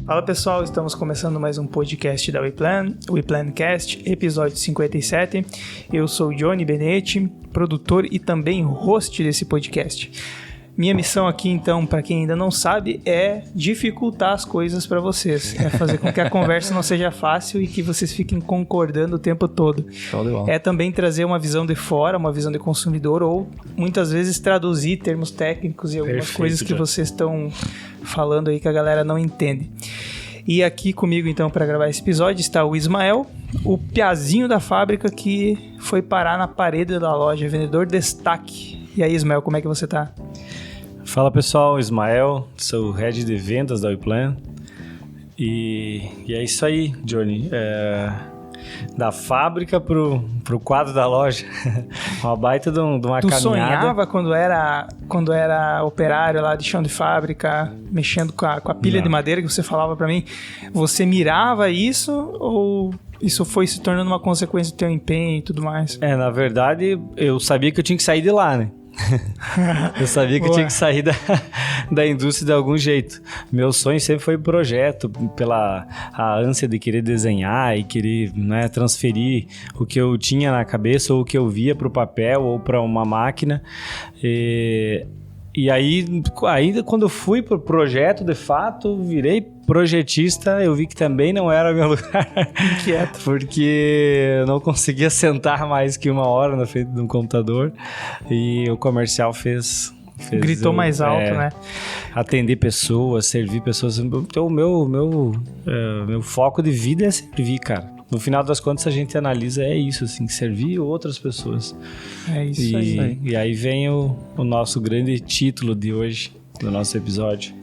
Fala pessoal, estamos começando mais um podcast da WePlan, WePlancast, episódio 57. Eu sou o Johnny Benetti, produtor e também host desse podcast. Minha missão aqui, então, para quem ainda não sabe, é dificultar as coisas para vocês. É fazer com que a conversa não seja fácil e que vocês fiquem concordando o tempo todo. É também trazer uma visão de fora, uma visão de consumidor, ou muitas vezes traduzir termos técnicos e algumas coisas que vocês estão falando aí que a galera não entende. E aqui comigo, então, para gravar esse episódio está o Ismael, o piazinho da fábrica que foi parar na parede da loja, vendedor destaque. E aí, Ismael, como é que você tá? Fala pessoal, Ismael, sou o Head de Vendas da WePlan e é isso aí, Johnny, da fábrica pro quadro da loja, uma baita de uma caminhada. Tu sonhava quando era operário lá de chão de fábrica, mexendo com a pilha de madeira que você falava pra mim, você mirava isso ou isso foi se tornando uma consequência do teu empenho e tudo mais? Na verdade, eu sabia que eu tinha que sair de lá, né? Eu sabia que eu tinha que sair da indústria de algum jeito. Meu sonho sempre foi projeto, pela a ânsia de querer desenhar e querer, né, transferir o que eu tinha na cabeça ou o que eu via para o papel ou para uma máquina. E aí, ainda quando eu fui pro projeto, de fato, virei projetista, eu vi que também não era meu lugar. Inquieto. Porque eu não conseguia sentar mais que uma hora na frente de um computador. E o comercial gritou mais alto, né? Atender pessoas, servir pessoas. Então, o meu foco de vida é servir, cara. No final das contas, a gente analisa, é isso, assim, servir outras pessoas. É isso aí. E aí vem o nosso grande título de hoje, do nosso episódio.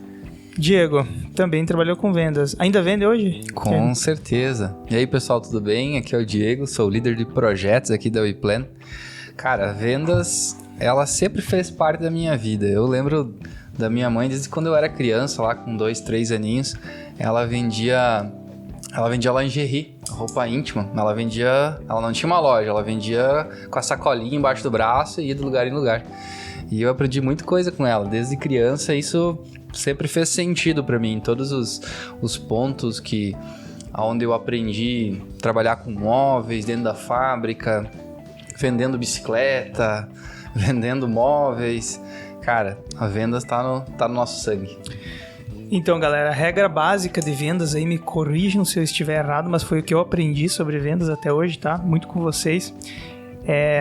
Diego, também trabalhou com vendas. Ainda vende hoje? Com certeza. E aí, pessoal, tudo bem? Aqui é o Diego, sou o líder de projetos aqui da WePlan. Cara, vendas, ela sempre fez parte da minha vida. Eu lembro da minha mãe, desde quando eu era criança, lá com 2, 3 aninhos, ela vendia lingerie, roupa íntima. Ela não tinha uma loja, ela vendia com a sacolinha embaixo do braço e ia de lugar em lugar. E eu aprendi muita coisa com ela. Desde criança, isso sempre fez sentido para mim. Todos os pontos onde eu aprendi a trabalhar com móveis dentro da fábrica, vendendo bicicleta, vendendo móveis. Cara, a vendas tá no nosso sangue. Então, galera, a regra básica de vendas aí, me corrijam se eu estiver errado, mas foi o que eu aprendi sobre vendas até hoje, tá? Muito com vocês.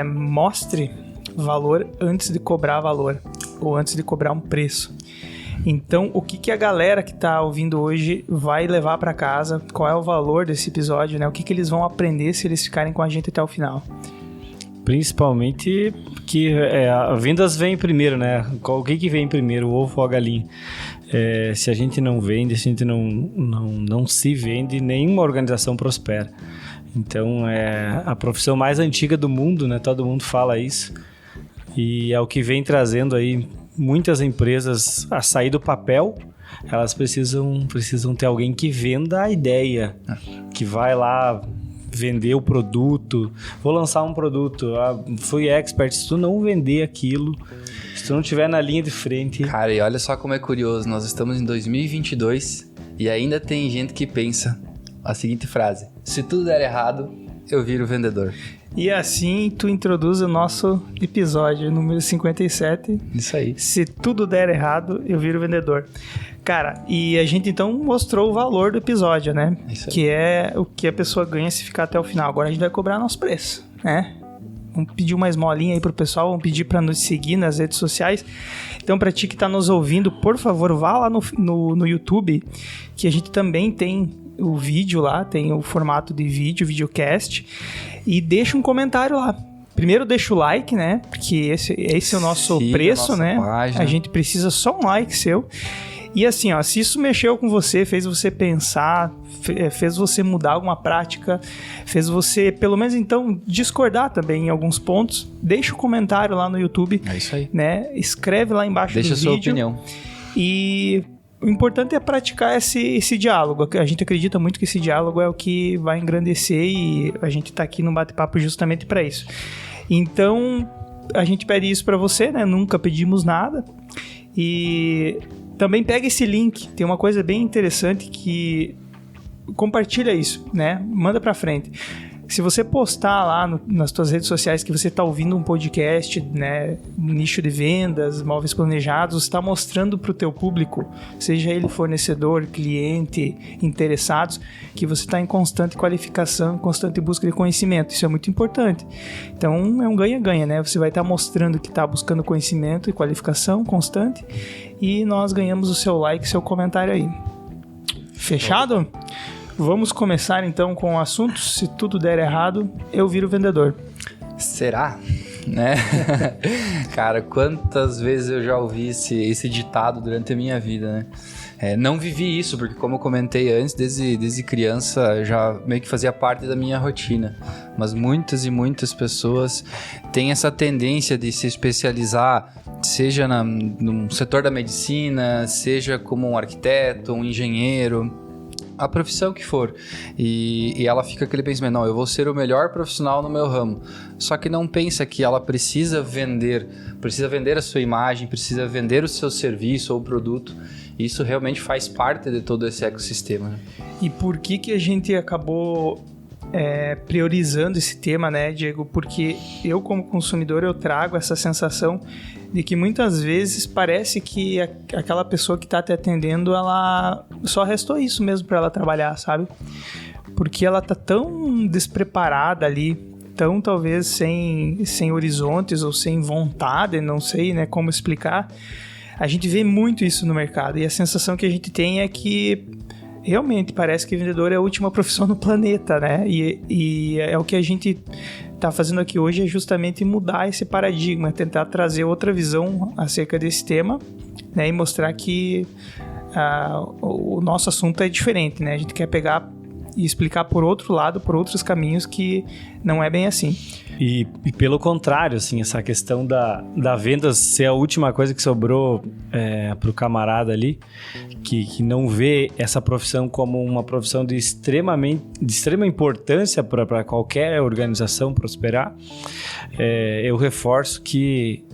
Mostre valor antes de cobrar valor, ou antes de cobrar um preço. Então, o que a galera que tá ouvindo hoje vai levar para casa? Qual é o valor desse episódio, né? O que eles vão aprender se eles ficarem com a gente até o final? Principalmente que a vendas vem primeiro, né? O que vem primeiro, o ovo ou a galinha? Se a gente não vende, se a gente não se vende, nenhuma organização prospera. Então, é a profissão mais antiga do mundo, né? Todo mundo fala isso. E é o que vem trazendo aí muitas empresas a sair do papel. Elas precisam ter alguém que venda a ideia, que vai lá vender o produto. Vou lançar um produto, fui expert. Se tu não vender aquilo, se tu não estiver na linha de frente... Cara, e olha só como é curioso, nós estamos em 2022 e ainda tem gente que pensa a seguinte frase: se tudo der errado, eu viro vendedor. E assim tu introduz o nosso episódio número 57. Isso aí. Se tudo der errado, eu viro vendedor. Cara, e a gente então mostrou o valor do episódio, né? Isso aí. Que é o que a pessoa ganha se ficar até o final. Agora a gente vai cobrar nosso preço, né? Vamos pedir uma esmolinha aí pro pessoal, vamos pedir para nos seguir nas redes sociais. Então, para ti que tá nos ouvindo, por favor, vá lá no YouTube, que a gente também tem o vídeo lá, tem o formato de vídeo, videocast, e deixa um comentário lá. Primeiro deixa o like, né? Porque esse é o nosso preço, né? Página. A gente precisa só um like seu. E assim, ó, se isso mexeu com você, fez você pensar, fez você mudar alguma prática, fez você, pelo menos então, discordar também em alguns pontos, deixa um comentário lá no YouTube. É isso aí. Né? Escreve lá embaixo do vídeo. Deixa a sua opinião. E o importante é praticar esse diálogo. A gente acredita muito que esse diálogo é o que vai engrandecer e a gente tá aqui no bate-papo justamente para isso. Então, a gente pede isso para você, né? Nunca pedimos nada. E Também pega esse link, tem uma coisa bem interessante que compartilha isso, né? Manda pra frente. Se você postar lá nas suas redes sociais que você está ouvindo um podcast, né, nicho de vendas, móveis planejados, você está mostrando para o teu público, seja ele fornecedor, cliente, interessados, que você está em constante qualificação, em constante busca de conhecimento. Isso é muito importante. Então, é um ganha-ganha, né? Você vai estar mostrando que está buscando conhecimento e qualificação constante e nós ganhamos o seu like, seu comentário aí. Fechado? Vamos começar então com o assunto. Se tudo der errado, eu viro vendedor. Será? Né? Cara, quantas vezes eu já ouvi esse ditado durante a minha vida, né? Não vivi isso, porque como eu comentei antes, desde criança já meio que fazia parte da minha rotina. Mas muitas e muitas pessoas têm essa tendência de se especializar, seja no setor da medicina, seja como um arquiteto, um engenheiro, a profissão que for, e ela fica aquele pensamento, não, eu vou ser o melhor profissional no meu ramo, só que não pensa que ela precisa vender a sua imagem, precisa vender o seu serviço ou produto, e isso realmente faz parte de todo esse ecossistema, né? E por que a gente acabou priorizando esse tema, né, Diego? Porque eu, como consumidor, eu trago essa sensação de que muitas vezes parece que aquela pessoa que está te atendendo, ela só restou isso mesmo para ela trabalhar, sabe? Porque ela tá tão despreparada ali, tão talvez sem horizontes ou sem vontade, não sei, né, como explicar. A gente vê muito isso no mercado e a sensação que a gente tem é que realmente parece que vendedor é a última profissão no planeta, né? E é o que a gente está fazendo aqui hoje, é justamente mudar esse paradigma, tentar trazer outra visão acerca desse tema, né? E mostrar que o nosso assunto é diferente, né? A gente quer pegar e explicar por outro lado, por outros caminhos, que não é bem assim. E pelo contrário, assim, essa questão da venda ser a última coisa que sobrou para o camarada ali, que não vê essa profissão como uma profissão de extrema importância para qualquer organização prosperar, eu reforço que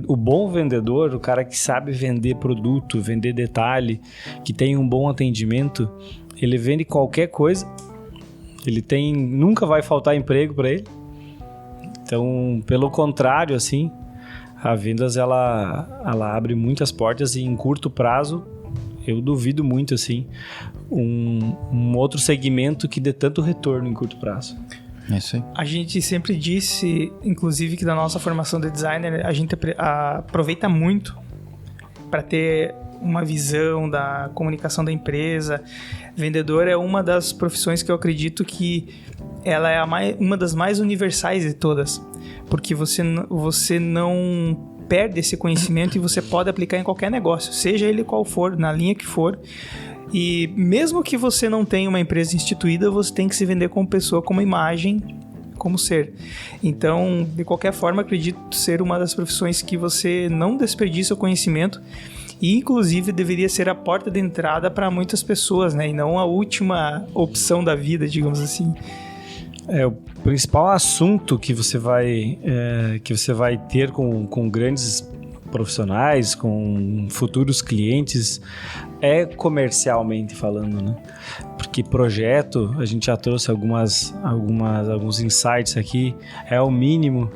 o bom vendedor, o cara que sabe vender produto, vender detalhe, que tem um bom atendimento, ele vende qualquer coisa, nunca vai faltar emprego para ele. Então, pelo contrário, assim, a vendas ela abre muitas portas e em curto prazo, eu duvido muito, assim, um outro segmento que dê tanto retorno em curto prazo. É isso aí. A gente sempre disse, inclusive, que da nossa formação de designer, a gente aproveita muito para ter uma visão da comunicação da empresa. Vendedor é uma das profissões que eu acredito que ela é uma das mais universais de todas, porque você não perde esse conhecimento e você pode aplicar em qualquer negócio, seja ele qual for, na linha que for. E mesmo que você não tenha uma empresa instituída, você tem que se vender como pessoa, como imagem, como ser. Então, de qualquer forma, acredito ser uma das profissões que você não desperdiça o conhecimento e, inclusive, deveria ser a porta de entrada para muitas pessoas, né? E não a última opção da vida, digamos assim. O principal assunto que você vai ter com grandes profissionais, com futuros clientes, é comercialmente falando, né? Porque projeto, a gente já trouxe alguns insights aqui, é o mínimo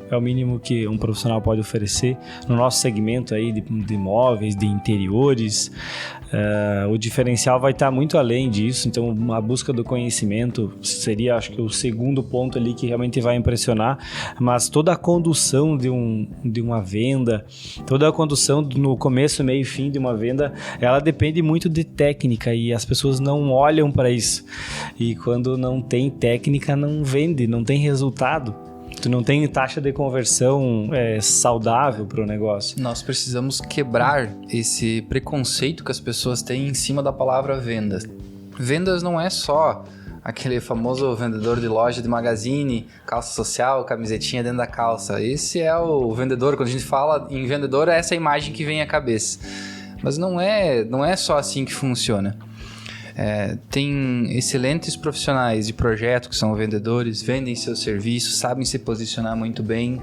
que um profissional pode oferecer no nosso segmento aí de imóveis, de interiores. O diferencial vai estar muito além disso, então a busca do conhecimento seria, acho que, o segundo ponto ali que realmente vai impressionar, mas toda a condução de uma venda, toda a condução no começo, meio e fim de uma venda, ela depende muito de técnica e as pessoas não olham para isso, e quando não tem técnica não vende, não tem resultado. Tu não tem taxa de conversão saudável para o negócio. Nós precisamos quebrar esse preconceito que as pessoas têm em cima da palavra vendas. Vendas não é só aquele famoso vendedor de loja de magazine, calça social, camisetinha dentro da calça. Esse é o vendedor. Quando a gente fala em vendedor, é essa imagem que vem à cabeça. Mas não é só assim que funciona. Tem excelentes profissionais de projeto que são vendedores, vendem seus serviços, sabem se posicionar muito bem.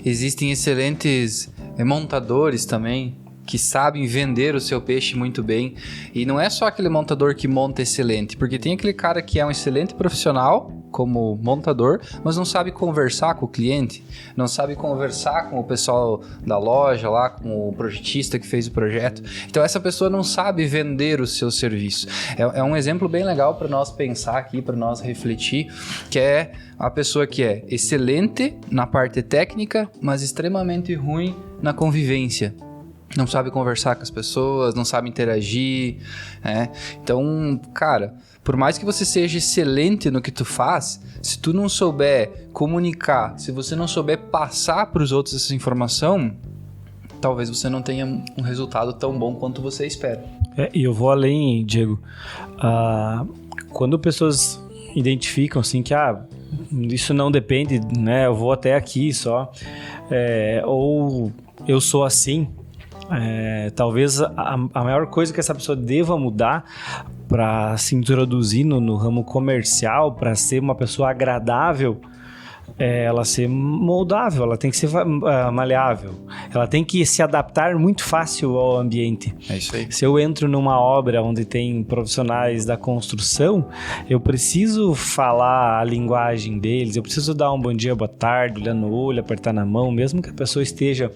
Existem excelentes montadores também, que sabem vender o seu peixe muito bem. E não é só aquele montador que monta excelente, porque tem aquele cara que é um excelente profissional como montador, mas não sabe conversar com o cliente, não sabe conversar com o pessoal da loja lá, com o projetista que fez o projeto. Então essa pessoa não sabe vender o seu serviço. É um exemplo bem legal para nós pensar aqui, para nós refletir, que é a pessoa que é excelente na parte técnica, mas extremamente ruim na convivência. Não sabe conversar com as pessoas, não sabe interagir, né? Então, cara, por mais que você seja excelente no que tu faz, se tu não souber comunicar, se você não souber passar para os outros essa informação, talvez você não tenha um resultado tão bom quanto você espera. E eu vou além, Diego. Quando pessoas identificam assim que isso não depende, né? Eu vou até aqui só, ou eu sou assim. Talvez a maior coisa que essa pessoa deva mudar para se introduzir no ramo comercial, para ser uma pessoa agradável, ela ser moldável, ela tem que ser maleável, ela tem que se adaptar muito fácil ao ambiente. É isso aí. Se eu entro numa obra onde tem profissionais da construção, eu preciso falar a linguagem deles, eu preciso dar um bom dia, boa tarde, olhar no olho, apertar na mão, mesmo que a pessoa esteja,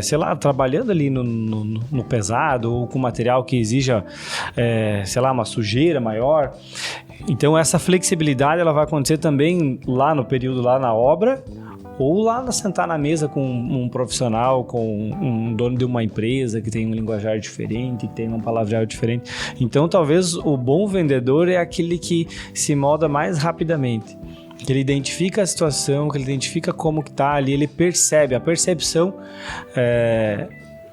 sei lá, trabalhando ali no pesado ou com material que exija, sei lá, uma sujeira maior. Então essa flexibilidade ela vai acontecer também lá no período, lá na obra, ou lá sentar na mesa com um profissional, com um dono de uma empresa que tem um linguajar diferente, que tem um palavreado diferente. Então talvez o bom vendedor é aquele que se molda mais rapidamente, que ele identifica a situação, que ele identifica como que tá ali, ele percebe, a percepção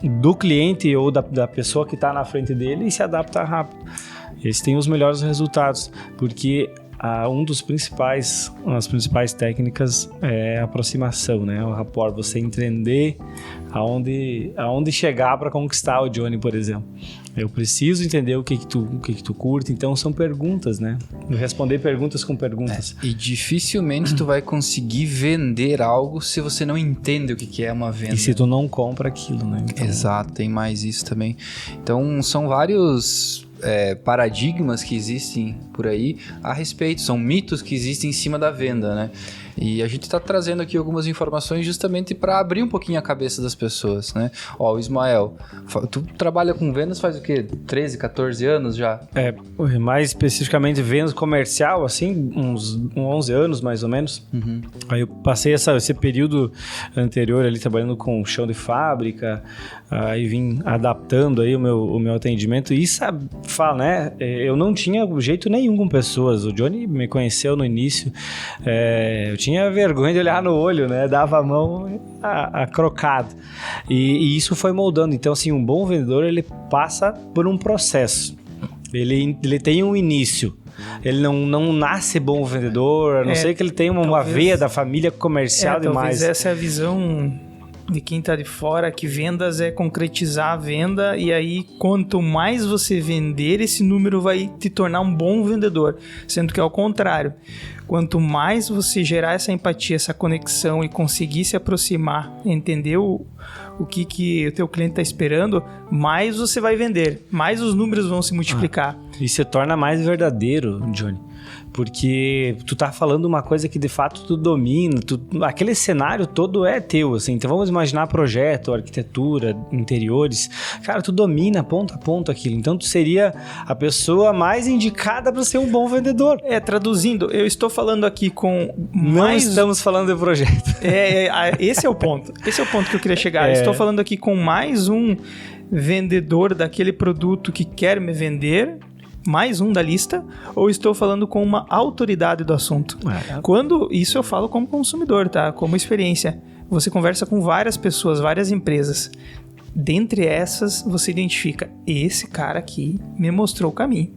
do cliente ou da pessoa que está na frente dele e se adapta rápido. Eles têm os melhores resultados, porque uma das principais técnicas é a aproximação, né? O rapport, você entender aonde chegar para conquistar o Johnny, por exemplo. Eu preciso entender o que tu curte, então são perguntas, né? Responder perguntas com perguntas. E dificilmente tu vai conseguir vender algo se você não entende o que é uma venda. E se tu não compra aquilo, né? Então... Exato, tem mais isso também. Então são vários paradigmas que existem por aí a respeito, são mitos que existem em cima da venda, né? E a gente está trazendo aqui algumas informações justamente para abrir um pouquinho a cabeça das pessoas, né? Ó, o Ismael, tu trabalha com vendas faz o quê? 13, 14 anos já? Mais especificamente vendas comercial, assim, uns 11 anos mais ou menos. Uhum. Aí eu passei esse período anterior ali trabalhando com chão de fábrica, aí vim adaptando aí o meu atendimento e né? Eu não tinha jeito nenhum com pessoas. O Johnny me conheceu no início, eu tinha vergonha de olhar no olho, né? Dava a mão crocado. E isso foi moldando. Então, assim, um bom vendedor, ele passa por um processo. Ele tem um início. Ele não nasce bom vendedor, a não ser que ele tenha uma veia da família comercial demais. Talvez essa é a visão de quem tá de fora, que vendas é concretizar a venda, e aí quanto mais você vender, esse número vai te tornar um bom vendedor, sendo que é o contrário. Quanto mais você gerar essa empatia, essa conexão e conseguir se aproximar, entender o que o teu cliente está esperando, mais você vai vender, mais os números vão se multiplicar. E se torna mais verdadeiro, Johnny. Porque tu tá falando uma coisa que de fato tu domina, aquele cenário todo é teu, assim. Então vamos imaginar projeto, arquitetura, interiores. Cara, tu domina ponto a ponto aquilo. Então tu seria a pessoa mais indicada para ser um bom vendedor. Traduzindo, eu estou falando aqui com Não estamos falando de projeto. Esse é o ponto. Esse é o ponto que eu queria chegar. Estou falando aqui com mais um vendedor daquele produto que quer me vender, mais um da lista, ou estou falando com uma autoridade do assunto? Quando isso eu falo como consumidor, tá? Como experiência. Você conversa com várias pessoas, várias empresas. Dentre essas, você identifica: esse cara aqui me mostrou o caminho.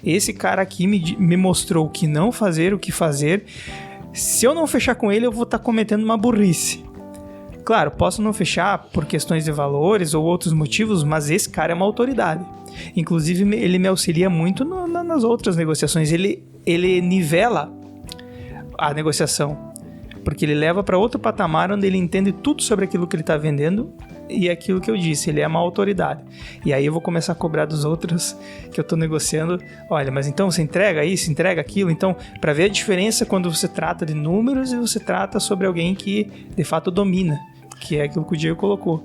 Esse cara aqui me mostrou o que não fazer, o que fazer. Se eu não fechar com ele, eu vou estar cometendo uma burrice. Claro, posso não fechar por questões de valores ou outros motivos, mas esse cara é uma autoridade. Inclusive, ele me auxilia muito nas outras negociações. Ele nivela a negociação, porque ele leva para outro patamar onde ele entende tudo sobre aquilo que ele está vendendo e aquilo que eu disse, ele é uma autoridade. E aí eu vou começar a cobrar dos outros que eu tô negociando. Olha, mas então você entrega isso, entrega aquilo. Então, para ver a diferença quando você trata de números e você trata sobre alguém que de fato domina, que é aquilo que o Diego colocou.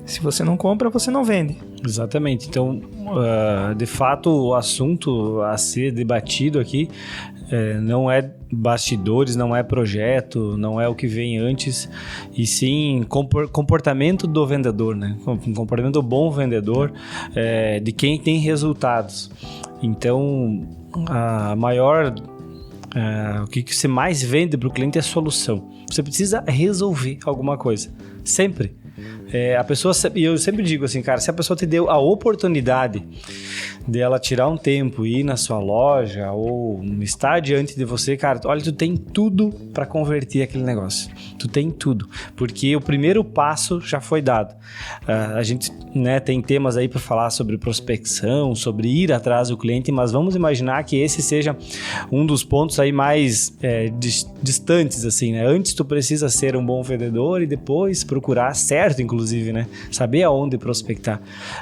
Se você não compra, você não vende. Exatamente. Então, de fato, o assunto a ser debatido aqui não é bastidores, não é projeto, não é o que vem antes, e sim comportamento do vendedor, né? Comportamento do bom vendedor, de quem tem resultados. Então, o que você mais vende para o cliente é solução. Você precisa resolver alguma coisa, sempre. A pessoa, e eu sempre digo assim, cara, se a pessoa te deu a oportunidade dela tirar um tempo e ir na sua loja ou estar diante de você, cara, olha, tu tem tudo para converter aquele negócio. Tu tem tudo, porque o primeiro passo já foi dado. A gente, né, tem temas aí para falar sobre prospecção, sobre ir atrás do cliente, mas vamos imaginar que esse seja um dos pontos aí mais distantes, assim, né? Antes tu precisa ser um bom vendedor e depois procurar certo, inclusive, né? Saber aonde prospectar.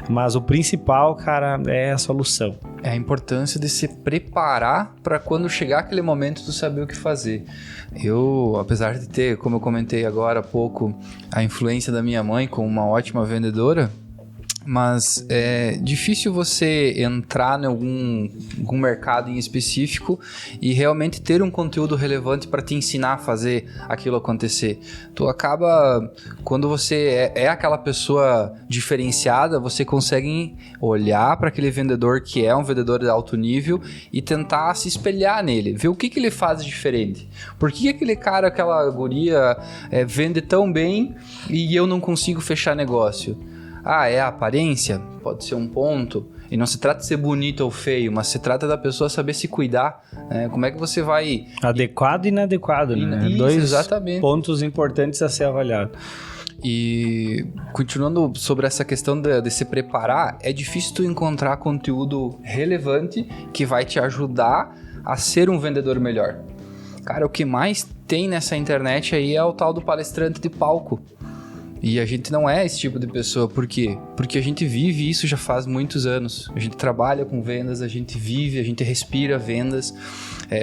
Mas o principal, cara, é a solução. É a importância de se preparar para quando chegar aquele momento tu saber o que fazer. Eu, apesar de ter, como eu comentei agora há pouco, a influência da minha mãe como uma ótima vendedora, mas é difícil você entrar em algum mercado em específico e realmente ter um conteúdo relevante para te ensinar a fazer aquilo acontecer. Tu acaba, quando você é aquela pessoa diferenciada, você consegue olhar para aquele vendedor que é um vendedor de alto nível e tentar se espelhar nele, ver o que ele faz diferente. Por que aquele cara, aquela guria vende tão bem e eu não consigo fechar negócio? É a aparência? Pode ser um ponto. E não se trata de ser bonito ou feio, mas se trata da pessoa saber se cuidar. Né? Como é que você vai... Adequado e inadequado, né? Isso, Dois exatamente. Pontos importantes a ser avaliado. E continuando sobre essa questão de se preparar, é difícil tu encontrar conteúdo relevante que vai te ajudar a ser um vendedor melhor. Cara, o que mais tem nessa internet aí é o tal do palestrante de palco. E a gente não é esse tipo de pessoa. Por quê? Porque a gente vive isso já faz muitos anos. A gente trabalha com vendas, a gente vive, a gente respira vendas.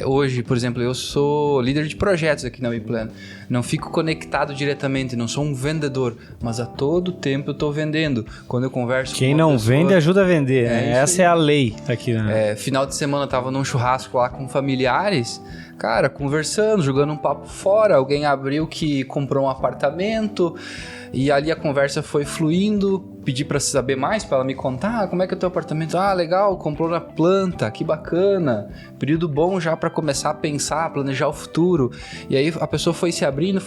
Hoje, por exemplo, eu sou líder de projetos aqui na WePlan. Não fico conectado diretamente, não sou um vendedor, mas a todo tempo eu estou vendendo. Quando eu converso Quem com uma não pessoa, vende ajuda a vender, né? Essa é a lei aqui, né? Final de semana eu tava num churrasco lá com familiares, cara, conversando, jogando um papo fora. Alguém abriu que comprou um apartamento e ali a conversa foi fluindo. Pedi para saber mais, para ela me contar como é que é o teu apartamento. legal, comprou na planta, que bacana. Período bom já para começar a pensar, planejar o futuro. E aí a pessoa foi se abrindo,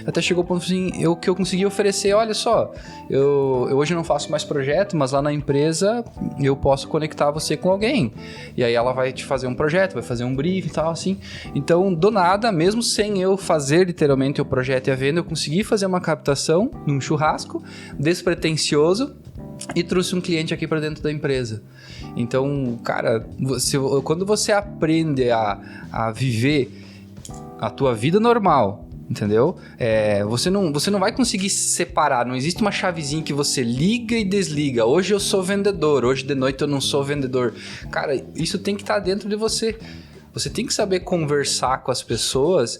até chegou ao ponto assim, que eu consegui oferecer, olha só, eu hoje não faço mais projeto, mas lá na empresa eu posso conectar você com alguém. E aí ela vai te fazer um projeto, vai fazer um briefing e tal, assim. Então, do nada, mesmo sem eu fazer literalmente o projeto e a venda, eu consegui fazer uma captação num churrasco despretensioso e trouxe um cliente aqui para dentro da empresa. Então, cara, quando você aprende a viver a tua vida normal, entendeu? Você não vai conseguir separar, não existe uma chavezinha que você liga e desliga. Hoje eu sou vendedor, hoje de noite eu não sou vendedor. Cara, isso tem que estar dentro de você. Você tem que saber conversar com as pessoas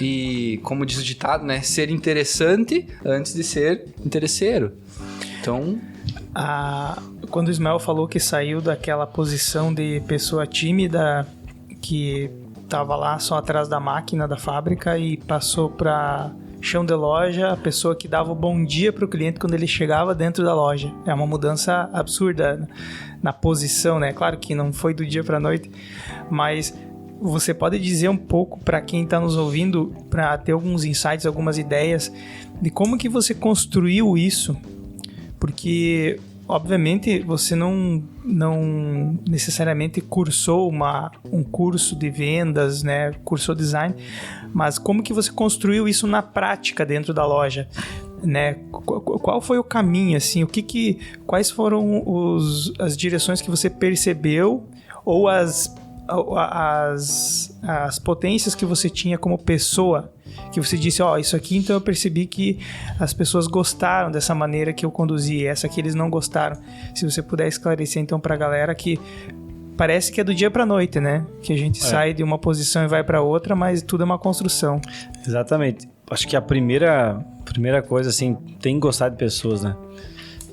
e, como diz o ditado, né? Ser interessante antes de ser interesseiro. Então... Quando o Ismael falou que saiu daquela posição de pessoa tímida que estava lá só atrás da máquina da fábrica e passou para chão de loja, a pessoa que dava o bom dia para o cliente quando ele chegava dentro da loja. É uma mudança absurda na posição, né? Claro que não foi do dia para a noite, mas você pode dizer um pouco para quem está nos ouvindo, para ter alguns insights, algumas ideias de como que você construiu isso? Porque, obviamente, você não necessariamente cursou um curso de vendas, né? Cursou design, mas como que você construiu isso na prática dentro da loja? Né? Qual foi o caminho, assim? Quais foram as direções que você percebeu ou as as potências que você tinha como pessoa, que você disse, isso aqui então eu percebi que as pessoas gostaram dessa maneira que eu conduzi, essa aqui eles não gostaram. Se você puder esclarecer então pra galera que parece que é do dia pra noite, né? Que a gente sai de uma posição e vai pra outra, mas tudo é uma construção. Exatamente. Acho que a primeira coisa, assim, tem que gostar de pessoas, né?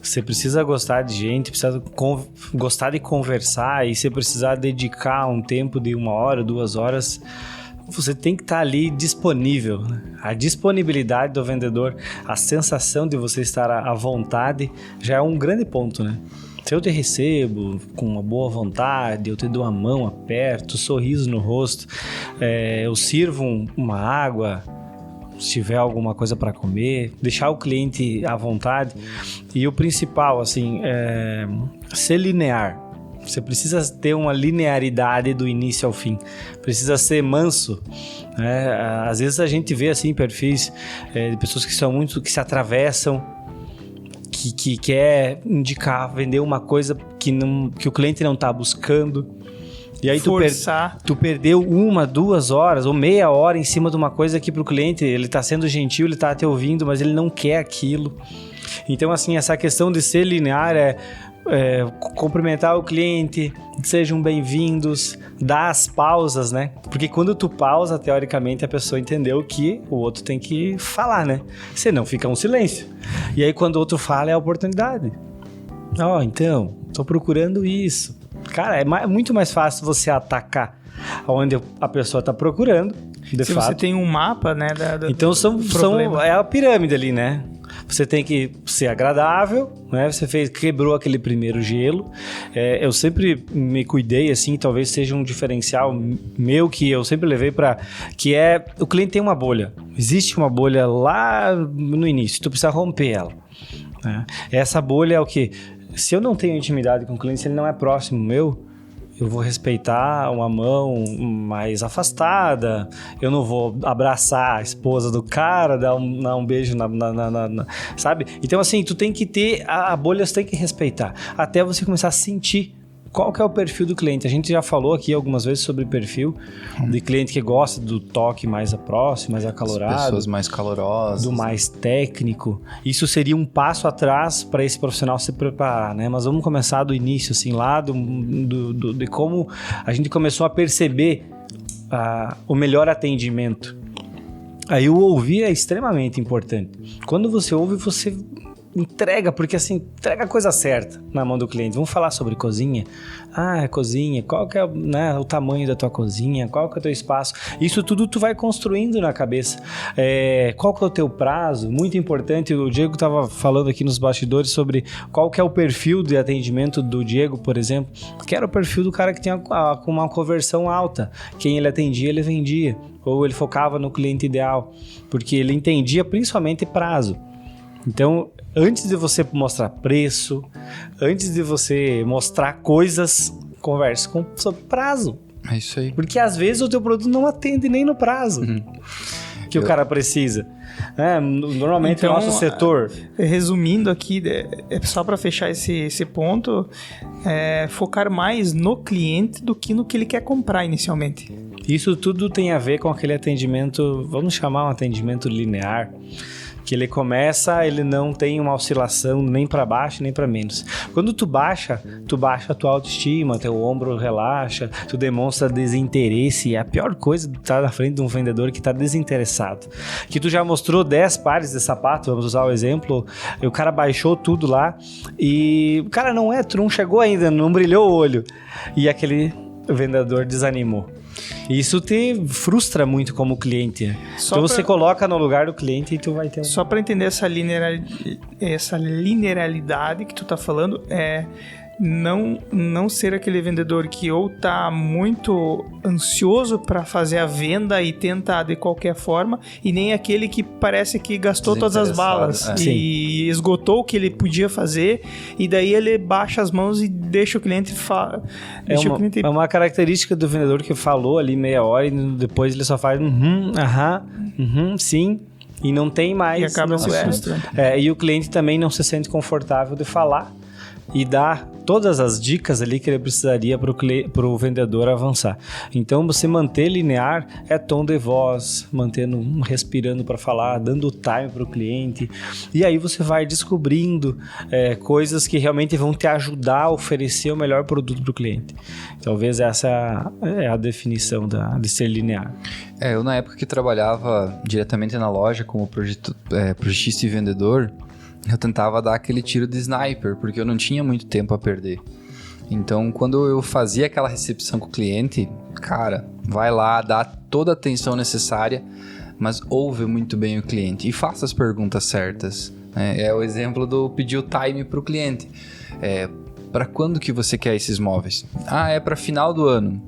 Você precisa gostar de gente, precisa gostar de conversar, e se precisar dedicar um tempo de 1 hora, 2 horas, você tem que estar ali disponível. Né? A disponibilidade do vendedor, a sensação de você estar à vontade, já é um grande ponto, né? Se eu te recebo com uma boa vontade, eu te dou a mão, aperto, sorriso no rosto, eu sirvo uma água, se tiver alguma coisa para comer, deixar o cliente à vontade. E o principal, assim, é ser linear. Você precisa ter uma linearidade do início ao fim. Precisa ser manso. Né? Às vezes a gente vê assim perfis de pessoas que se atravessam, que quer indicar, vender uma coisa que o cliente não está buscando. E aí tu perdeu 1, 2 horas ou meia hora em cima de uma coisa que pro cliente, ele tá sendo gentil, ele tá te ouvindo, mas ele não quer aquilo. Então, assim, essa questão de ser linear é cumprimentar o cliente, sejam bem-vindos, dar as pausas, né? Porque quando tu pausa, teoricamente, a pessoa entendeu que o outro tem que falar, né? Senão fica um silêncio. E aí, quando o outro fala, é a oportunidade. Então, tô procurando isso. Cara, é muito mais fácil você atacar onde a pessoa está procurando, de Se fato. você tem um mapa, né? Então, é a pirâmide ali, né? Você tem que ser agradável, né? Você quebrou aquele primeiro gelo. Eu sempre me cuidei, assim, talvez seja um diferencial meu que eu sempre levei para... Que o cliente tem uma bolha. Existe uma bolha lá no início, tu precisa romper ela. Né? Essa bolha é o quê? Se eu não tenho intimidade com o cliente, se ele não é próximo meu, eu vou respeitar uma mão mais afastada, eu não vou abraçar a esposa do cara, dar um beijo sabe? Então, assim, tu tem que ter, a bolha você tem que respeitar, até você começar a sentir qual que é o perfil do cliente. A gente já falou aqui algumas vezes sobre perfil de cliente que gosta do toque mais próximo, mais acalorado. As pessoas mais calorosas. Do mais técnico. Isso seria um passo atrás para esse profissional se preparar, né? Mas vamos começar do início, assim, lá de como a gente começou a perceber o melhor atendimento. Aí o ouvir é extremamente importante. Quando você ouve, você entrega, porque assim, entrega a coisa certa na mão do cliente. Vamos falar sobre cozinha? Cozinha, qual que é, né, o tamanho da tua cozinha, qual que é o teu espaço? Isso tudo tu vai construindo na cabeça. Qual que é o teu prazo? Muito importante, o Diego estava falando aqui nos bastidores sobre qual que é o perfil de atendimento do Diego, por exemplo, que era o perfil do cara que tinha uma conversão alta. Quem ele atendia, ele vendia. Ou ele focava no cliente ideal, porque ele entendia principalmente prazo. Então, antes de você mostrar preço, antes de você mostrar coisas, converse sobre prazo. É isso aí. Porque às vezes o teu produto não atende nem no prazo que o cara precisa. Normalmente então, o nosso setor... Resumindo aqui, só para fechar esse ponto, focar mais no cliente do que no que ele quer comprar inicialmente. Isso tudo tem a ver com aquele atendimento, vamos chamar um atendimento linear, que ele começa, ele não tem uma oscilação nem para baixo nem para menos. Quando tu baixa a tua autoestima, teu ombro relaxa, tu demonstra desinteresse. É a pior coisa de estar na frente de um vendedor que está desinteressado. Que tu já mostrou 10 pares de sapato, vamos usar o exemplo, e o cara baixou tudo lá e o cara não chegou ainda, não brilhou o olho. E aquele vendedor desanimou. Isso te frustra muito como cliente. Então você coloca no lugar do cliente e tu vai ter... Só para entender essa linearidade que tu tá falando, não ser aquele vendedor que ou tá muito ansioso para fazer a venda e tenta de qualquer forma, e nem aquele que parece que gastou todas as balas e esgotou o que ele podia fazer, e daí ele baixa as mãos e deixa o cliente É uma característica do vendedor que falou ali meia hora e depois ele só faz sim, e não tem mais. E acaba se frustrando. E o cliente também não se sente confortável de falar, e dar todas as dicas ali que ele precisaria para o vendedor avançar. Então, você manter linear é tom de voz, mantendo, respirando para falar, dando time para o cliente, e aí você vai descobrindo coisas que realmente vão te ajudar a oferecer o melhor produto para o cliente. Talvez essa é a definição de ser linear. Eu na época que trabalhava diretamente na loja como projetista e vendedor, eu tentava dar aquele tiro de sniper, porque eu não tinha muito tempo a perder. Então, quando eu fazia aquela recepção com o cliente, cara, vai lá, dá toda a atenção necessária, mas ouve muito bem o cliente e faça as perguntas certas. É o exemplo do pedir o time para o cliente. Para quando que você quer esses móveis? É para final do ano.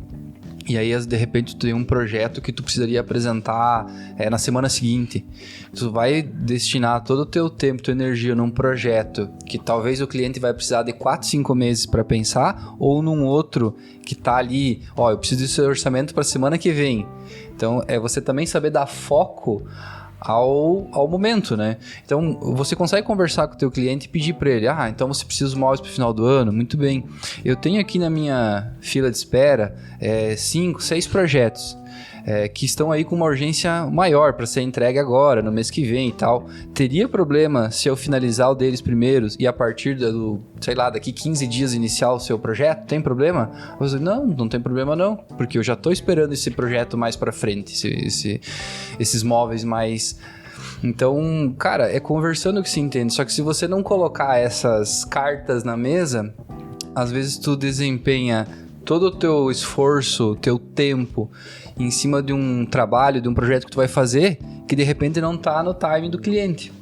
E aí, de repente, tu tem um projeto que tu precisaria apresentar na semana seguinte. Tu vai destinar todo o teu tempo, tua energia num projeto que talvez o cliente vai precisar de 4, 5 meses para pensar, ou num outro que tá ali, eu preciso desse orçamento para semana que vem. Então, é você também saber dar foco ao momento, né? Então, você consegue conversar com o teu cliente e pedir para ele, então você precisa dos móveis para o final do ano? Muito bem. Eu tenho aqui na minha fila de espera 5, 6 projetos que estão aí com uma urgência maior para ser entregue agora, no mês que vem e tal. Teria problema se eu finalizar o deles primeiros e a partir daqui 15 dias iniciar o seu projeto? Tem problema? Eu digo, não tem problema não, porque eu já estou esperando esse projeto mais para frente, esses móveis mais... Então, cara, é conversando que se entende. Só que se você não colocar essas cartas na mesa, às vezes tu desempenha todo o teu esforço, teu tempo em cima de um trabalho, de um projeto que tu vai fazer, que de repente não tá no timing do cliente.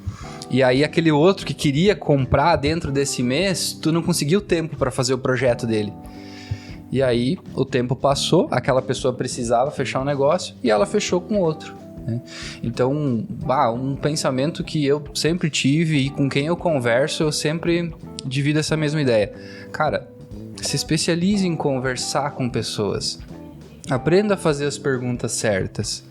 E aí aquele outro que queria comprar dentro desse mês, tu não conseguiu tempo para fazer o projeto dele. E aí o tempo passou, aquela pessoa precisava fechar um negócio e ela fechou com outro. Então, um pensamento que eu sempre tive e com quem eu converso, eu sempre divido essa mesma ideia. Cara, se especialize em conversar com pessoas. Aprenda a fazer as perguntas certas.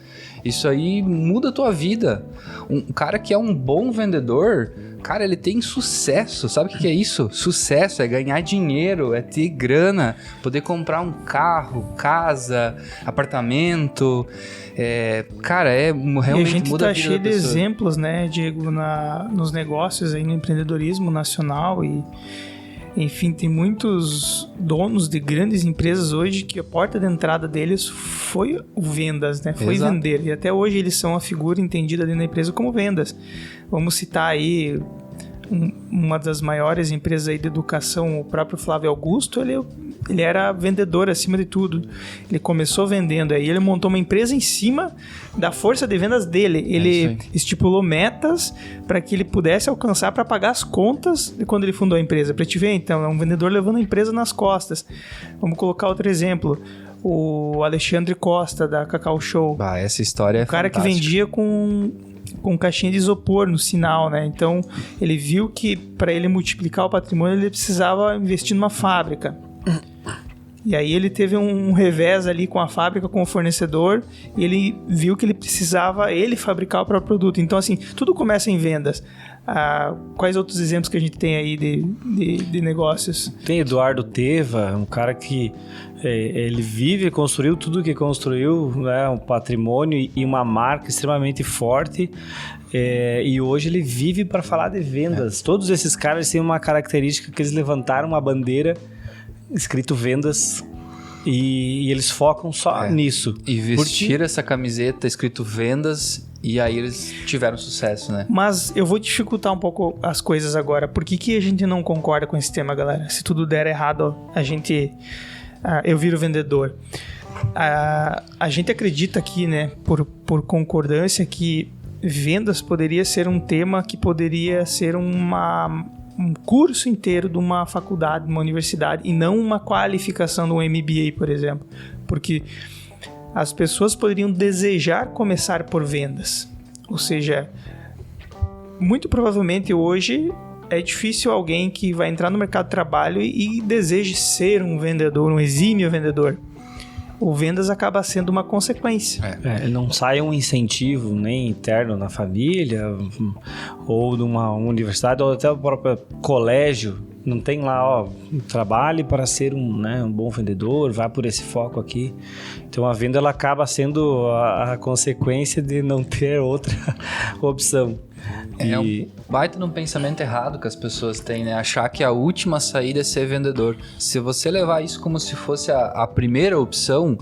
Isso aí muda a tua vida. Um cara que é um bom vendedor, cara, ele tem sucesso. Sabe o que é isso? Sucesso é ganhar dinheiro, é ter grana, poder comprar um carro, casa, apartamento. Cara, realmente e a gente muda a vida da pessoa. tá cheio de exemplos, né, Diego, nos negócios aí, no empreendedorismo nacional e... Enfim, tem muitos donos de grandes empresas hoje que a porta de entrada deles foi o vendas, né? Foi Exato. Vender. E até hoje eles são a figura entendida dentro da empresa como vendas. Vamos citar aí uma das maiores empresas aí de educação, o próprio Flávio Augusto, ele era vendedor acima de tudo. Ele começou vendendo, aí ele montou uma empresa em cima da força de vendas dele. Ele estipulou metas para que ele pudesse alcançar para pagar as contas de quando ele fundou a empresa. Para te ver, então, é um vendedor levando a empresa nas costas. Vamos colocar outro exemplo. O Alexandre Costa, da Cacau Show. Essa história é cara fantástica. Que vendia com caixinha de isopor no sinal, né? Então, ele viu que para ele multiplicar o patrimônio, ele precisava investir numa fábrica. E aí ele teve um revés ali com a fábrica, com o fornecedor, e ele viu que ele precisava fabricar o próprio produto. Então, assim, tudo começa em vendas. Quais outros exemplos que a gente tem aí de negócios? Tem Eduardo Teva, um cara que ele vive, construiu tudo que construiu, né, um patrimônio e uma marca extremamente forte, e hoje ele vive para falar de vendas. Todos esses caras têm uma característica que eles levantaram uma bandeira escrito vendas e eles focam só nisso. E vestir essa camiseta escrito vendas, e aí eles tiveram sucesso, né? Mas eu vou dificultar um pouco as coisas agora. Por que a gente não concorda com esse tema, galera? Se tudo der errado, eu viro vendedor. A gente acredita aqui, né, por concordância, que vendas poderia ser um tema que poderia ser um curso inteiro de uma faculdade, de uma universidade, e não uma qualificação de um MBA, por exemplo. Porque as pessoas poderiam desejar começar por vendas. Ou seja, muito provavelmente hoje é difícil alguém que vai entrar no mercado de trabalho e deseje ser um vendedor, um exímio vendedor. O vendas acaba sendo uma consequência. Não sai um incentivo nem interno na família ou numa universidade ou até o próprio colégio Não tem lá, ó, trabalhe para ser um bom vendedor, vá por esse foco aqui. Então a venda ela acaba sendo a consequência de não ter outra opção. É um baita de um pensamento errado que as pessoas têm, né? Achar que a última saída é ser vendedor. Se você levar isso como se fosse a primeira opção,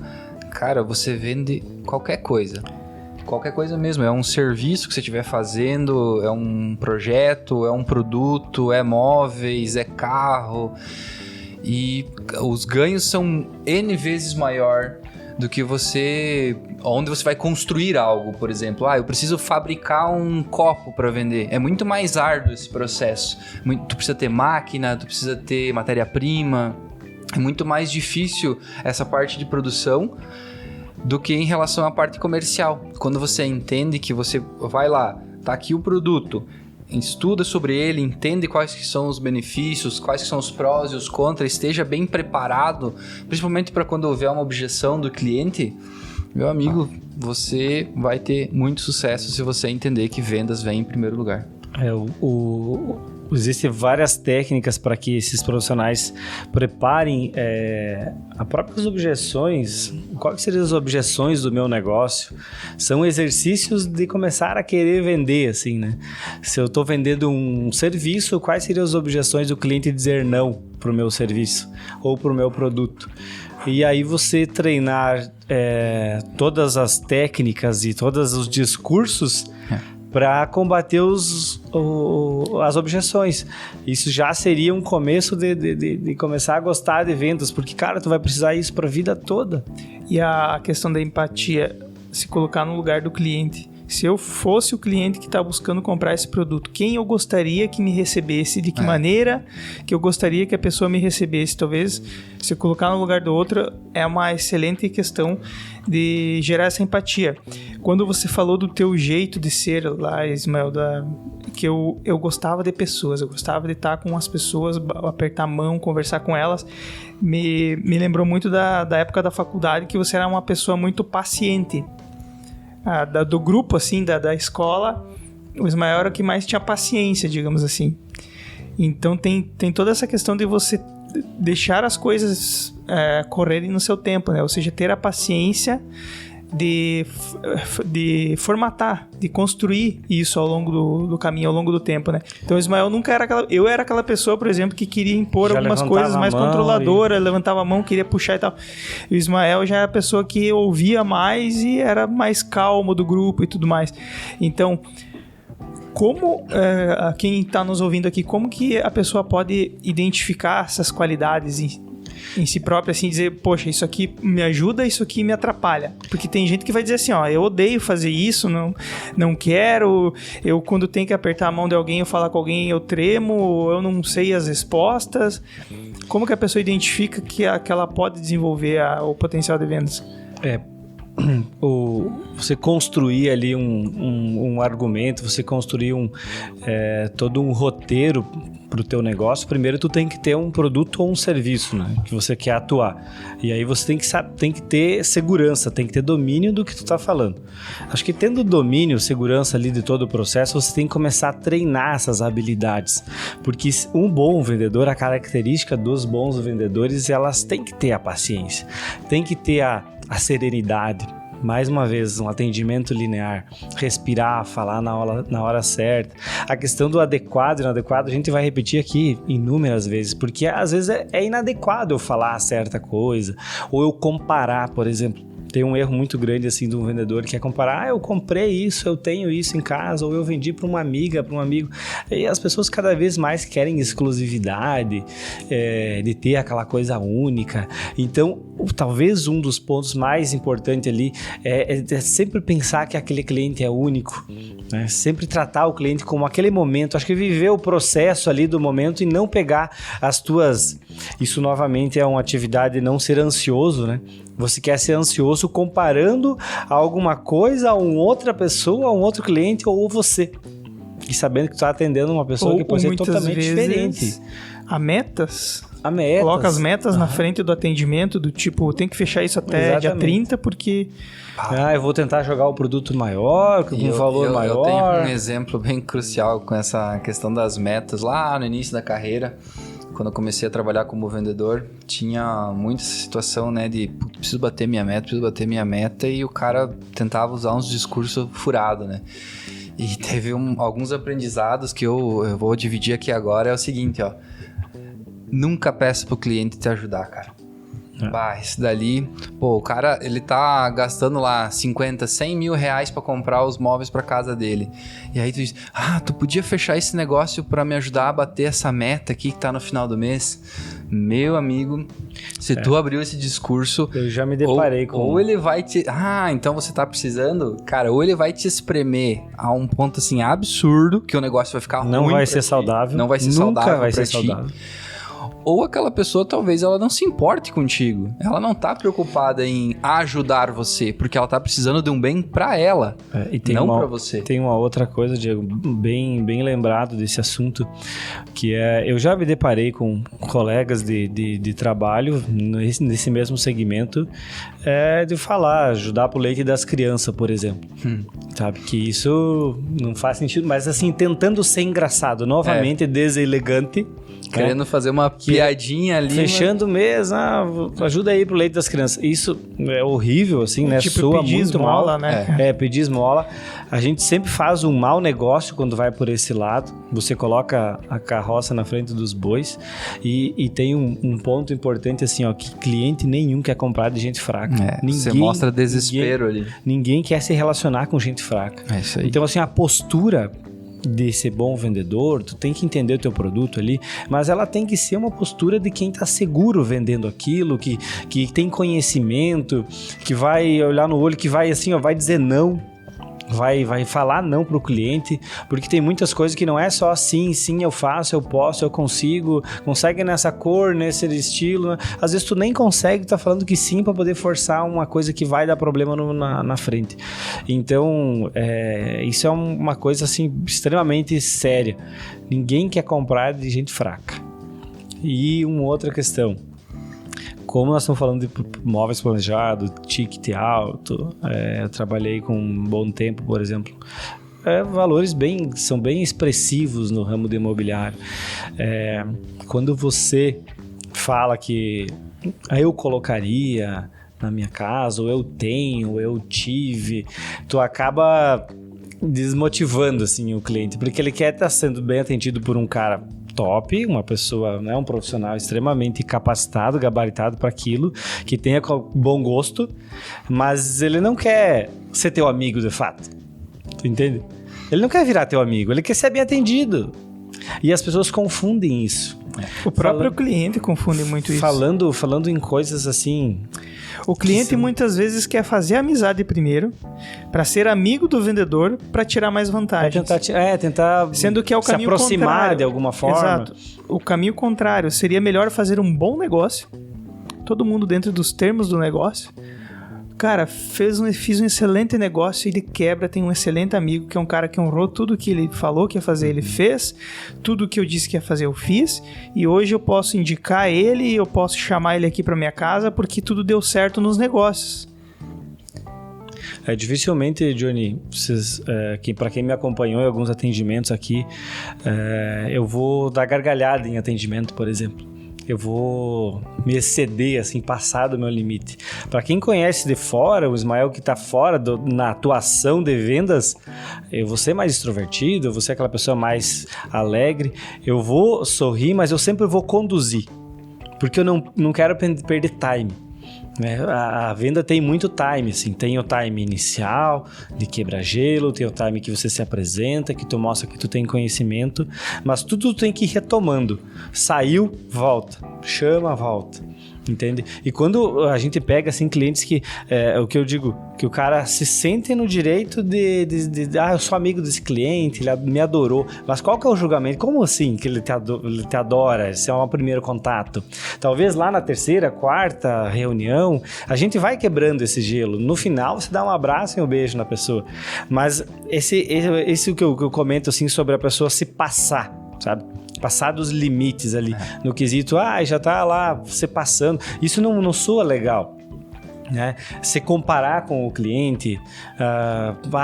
cara, você vende qualquer coisa. Qualquer coisa mesmo. É um serviço que você estiver fazendo, é um projeto, é um produto, é móveis, é carro. E os ganhos são N vezes maior do que onde você vai construir algo, por exemplo. Eu preciso fabricar um copo para vender. É muito mais árduo esse processo. Tu precisa ter máquina, tu precisa ter matéria-prima. É muito mais difícil essa parte de produção do que em relação à parte comercial. Quando você entende que você vai lá, tá aqui o produto, estuda sobre ele, entende quais que são os benefícios, quais que são os prós e os contras, esteja bem preparado, principalmente para quando houver uma objeção do cliente, meu amigo, você vai ter muito sucesso se você entender que vendas vem em primeiro lugar. Existem várias técnicas para que esses profissionais preparem as próprias objeções. Quais seriam as objeções do meu negócio? São exercícios de começar a querer vender, assim, né? Se eu estou vendendo um serviço, quais seriam as objeções do cliente dizer não para o meu serviço ou para o meu produto? E aí você treinar todas as técnicas e todos os discursos para combater as objeções. Isso já seria um começo de começar a gostar de vendas, porque, cara, tu vai precisar isso para a vida toda. E a questão da empatia, se colocar no lugar do cliente. Se eu fosse o cliente que está buscando comprar esse produto, quem eu gostaria que me recebesse, de que maneira que eu gostaria que a pessoa me recebesse? Talvez, se eu colocar no lugar do outro, é uma excelente questão de gerar essa empatia. Quando você falou do teu jeito de ser lá, Ismael, que eu gostava de pessoas, eu gostava de estar com as pessoas, apertar a mão, conversar com elas, me lembrou muito da época da faculdade, que você era uma pessoa muito paciente. Do grupo, assim, da escola, o Ismael era o que mais tinha paciência, digamos assim. Então tem toda essa questão de você deixar as coisas correrem no seu tempo, né? Ou seja, ter a paciência de formatar, de construir isso ao longo do caminho, ao longo do tempo, né? Então o Ismael nunca era eu era aquela pessoa, por exemplo, que queria impor já algumas coisas mais controladora, levantava a mão, queria puxar e tal. E o Ismael já é a pessoa que ouvia mais e era mais calmo do grupo e tudo mais. Então, como quem está nos ouvindo aqui, como que a pessoa pode identificar essas qualidades em si própria, assim, dizer, poxa, isso aqui me ajuda, isso aqui me atrapalha? Porque tem gente que vai dizer assim, eu odeio fazer isso, não quero, eu quando tenho que apertar a mão de alguém ou falar com alguém, eu tremo, eu não sei as respostas. Como que a pessoa identifica que ela pode desenvolver o potencial de vendas? Você construir ali um argumento, você construir todo um roteiro para o teu negócio. Primeiro tu tem que ter um produto ou um serviço, né, que você quer atuar, e aí você tem que ter segurança, tem que ter domínio do que tu tá falando. Acho que tendo domínio, segurança ali de todo o processo, você tem que começar a treinar essas habilidades, porque um bom vendedor, a característica dos bons vendedores, elas têm que ter a paciência, tem que ter a serenidade. Mais uma vez, um atendimento linear, respirar, falar na hora certa. A questão do adequado e inadequado a gente vai repetir aqui inúmeras vezes, porque às vezes é inadequado eu falar certa coisa, ou eu comparar, por exemplo. Tem um erro muito grande assim de um vendedor que é comparar, eu comprei isso, eu tenho isso em casa, ou eu vendi para uma amiga, para um amigo. E as pessoas cada vez mais querem exclusividade, de ter aquela coisa única. Então, talvez um dos pontos mais importantes ali é sempre pensar que aquele cliente é único, né? Sempre tratar o cliente como aquele momento. Acho que viver o processo ali do momento e não pegar as tuas... Isso novamente é uma atividade de não ser ansioso, né? Você quer ser ansioso comparando a alguma coisa, a uma outra pessoa, a um outro cliente ou você. E sabendo que tu está atendendo uma pessoa que pode ser totalmente diferente. A metas. Coloca as metas na frente do atendimento, do tipo, tem que fechar isso até dia 30, porque... eu vou tentar jogar o produto maior, com um valor maior. Eu tenho um exemplo bem crucial com essa questão das metas lá no início da carreira. quando eu comecei a trabalhar como vendedor, tinha muita situação, né, de preciso bater minha meta, e o cara tentava usar uns discursos furados, né? E teve alguns aprendizados que eu vou dividir aqui agora, é o seguinte, ó. Nunca peça pro cliente te ajudar, cara. Bah, isso dali... Pô, o cara, ele tá gastando lá 50, 100 mil reais pra comprar os móveis pra casa dele. E aí tu diz, tu podia fechar esse negócio pra me ajudar a bater essa meta aqui que tá no final do mês? Meu amigo, se tu abriu esse discurso... Eu já me deparei com... Ou ele vai te... então você tá precisando... Cara, ou ele vai te espremer a um ponto assim absurdo, que o negócio vai ficar ruim. Não vai ser saudável. Não vai ser Nunca saudável vai ser ti. saudável. Ou aquela pessoa, talvez, ela não se importe contigo. Ela não tá preocupada em ajudar você, porque ela tá precisando de um bem pra ela, não pra você. Tem uma outra coisa, Diego, bem lembrado desse assunto, que é... Eu já me deparei com colegas de trabalho nesse mesmo segmento, de falar, ajudar pro leite das crianças, por exemplo. Sabe, que isso não faz sentido, mas assim, tentando ser engraçado, novamente deselegante, querendo fazer uma piadinha ali. Fechando o mês, ajuda aí pro leite das crianças. Isso é horrível, assim, né? Tipo, soa pedir muito esmola, mal. né? Pedir esmola. A gente sempre faz um mau negócio quando vai por esse lado. Você coloca a carroça na frente dos bois. E tem um ponto importante, assim, ó, que cliente nenhum quer comprar de gente fraca. Você mostra desespero ali. Ninguém quer se relacionar com gente fraca. É isso aí. Então, assim, a postura de ser bom vendedor, tu tem que entender o teu produto ali, mas ela tem que ser uma postura de quem tá seguro vendendo aquilo, que tem conhecimento, que vai olhar no olho, que vai assim, ó, vai dizer não, vai falar não pro cliente, porque tem muitas coisas que não é só sim, eu faço, eu posso, eu consigo, consegue nessa cor, nesse estilo, né? Às vezes tu nem consegue, tá falando que sim para poder forçar uma coisa que vai dar problema na frente. Então, isso é uma coisa assim extremamente séria. Ninguém quer comprar de gente fraca. E uma outra questão, como nós estamos falando de móveis planejados, ticket alto, eu trabalhei com um bom tempo, por exemplo, valores são bem expressivos no ramo do imobiliário. Quando você fala que eu colocaria na minha casa, ou eu tenho, ou eu tive, tu acaba desmotivando assim, o cliente, porque ele quer estar sendo bem atendido por um cara top, uma pessoa, né, um profissional extremamente capacitado, gabaritado para aquilo, que tenha bom gosto, mas ele não quer ser teu amigo de fato, tu entende? Ele não quer virar teu amigo, ele quer ser bem atendido, e as pessoas confundem isso. O próprio cliente confunde muito isso. Falando em coisas assim... O cliente muitas vezes quer fazer amizade primeiro, para ser amigo do vendedor, para tirar mais vantagem. Tentar sendo que é o caminho se aproximar contrário. De alguma forma. Exato. O caminho contrário. Seria melhor fazer um bom negócio, todo mundo dentro dos termos do negócio. Cara, fiz um excelente negócio, ele quebra, tem um excelente amigo, que é um cara que honrou tudo que ele falou que ia fazer, ele fez, tudo que eu disse que ia fazer eu fiz, e hoje eu posso indicar ele, eu posso chamar ele aqui para minha casa, porque tudo deu certo nos negócios. Dificilmente, Johnny, para quem me acompanhou em alguns atendimentos aqui, eu vou dar gargalhada em atendimento, por exemplo. Eu vou me exceder, assim, passar do meu limite. Para quem conhece de fora, o Ismael que está fora na atuação de vendas, eu vou ser mais extrovertido, eu vou ser aquela pessoa mais alegre, eu vou sorrir, mas eu sempre vou conduzir, porque eu não quero perder time. A venda tem muito time, assim, tem o time inicial de quebra-gelo, tem o time que você se apresenta, que tu mostra que tu tem conhecimento, mas tudo tem que ir retomando. Saiu, volta, chama, volta, entende? E quando a gente pega assim clientes que, o que eu digo, que o cara se sente no direito de eu sou amigo desse cliente, ele me adorou, mas qual que é o julgamento? Como assim que ele te adora? Esse é um primeiro contato. Talvez lá na terceira, quarta reunião, a gente vai quebrando esse gelo. No final, você dá um abraço e um beijo na pessoa. Mas esse que eu comento assim sobre a pessoa se passar, sabe? Passar dos limites ali, no quesito, já tá lá, você passando. Isso não soa legal. Né? Se comparar com o cliente,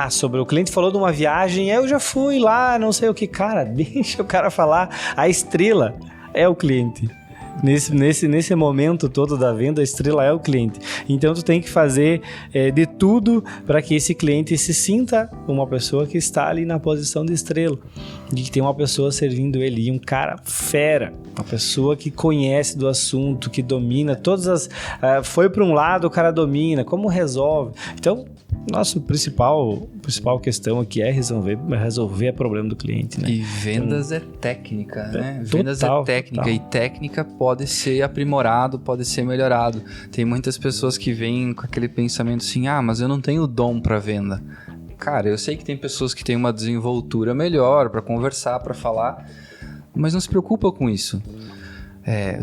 sobre o cliente falou de uma viagem, eu já fui lá, não sei o que, cara, deixa o cara falar. A estrela é o cliente. Nesse momento todo da venda, a estrela é o cliente. Então, tu tem que fazer de tudo para que esse cliente se sinta uma pessoa que está ali na posição de estrela. De que tem uma pessoa servindo ele. E um cara fera. Uma pessoa que conhece do assunto, que domina todas as... foi para um lado, o cara domina. Como resolve? Então, nossa principal questão aqui é resolver o problema do cliente, né? E vendas é técnica, né? Total, Vendas é técnica. Total. E técnica pode ser aprimorado, pode ser melhorado. Tem muitas pessoas que vêm com aquele pensamento assim, mas eu não tenho dom para venda. Cara, eu sei que tem pessoas que têm uma desenvoltura melhor para conversar, para falar, mas não se preocupa com isso.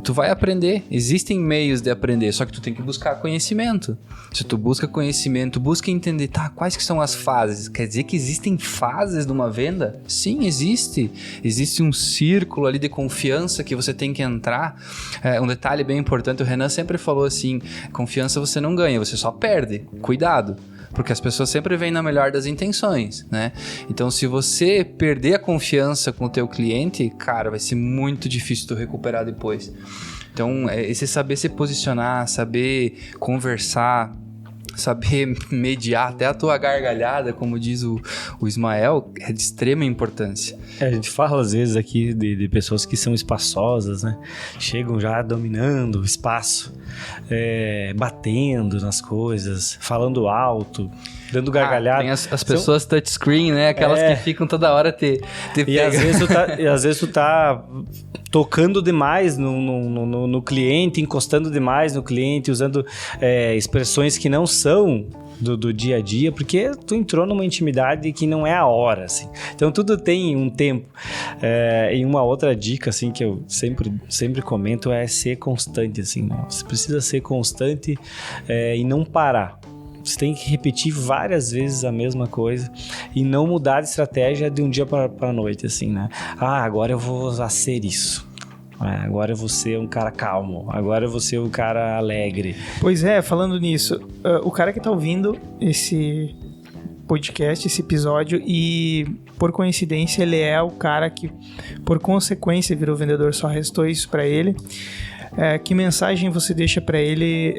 Tu vai aprender, existem meios de aprender, só que tu tem que buscar conhecimento. Se tu busca conhecimento, busca entender, quais que são as fases? Quer dizer que existem fases numa venda? Sim, existe. Existe um círculo ali de confiança que você tem que entrar. Um detalhe bem importante, o Renan sempre falou assim, confiança você não ganha, você só perde. Cuidado. Porque as pessoas sempre vêm na melhor das intenções, né? Então, se você perder a confiança com o teu cliente, cara, vai ser muito difícil tu recuperar depois. Então, esse saber se posicionar, saber conversar, saber mediar até a tua gargalhada, como diz o Ismael, é de extrema importância. A gente fala às vezes aqui de pessoas que são espaçosas, né? Chegam já dominando o espaço, batendo nas coisas, falando alto, dando gargalhada. Tem as pessoas touchscreen, né? Aquelas que ficam toda hora te e às vezes tu tá tocando demais no cliente, encostando demais no cliente, usando expressões que não são do dia a dia, porque tu entrou numa intimidade que não é a hora, assim. Então, tudo tem um tempo. E uma outra dica, assim, que eu sempre comento é ser constante, assim, né? Você precisa ser constante e não parar. Você tem que repetir várias vezes a mesma coisa e não mudar de estratégia de um dia para a noite, assim, né? Agora eu vou ser isso. Agora eu vou ser um cara calmo. Agora eu vou ser um cara alegre. Pois é, falando nisso, o cara que tá ouvindo esse podcast, esse episódio, e por coincidência ele é o cara que, por consequência, virou vendedor, só restou isso pra ele. Que mensagem você deixa pra ele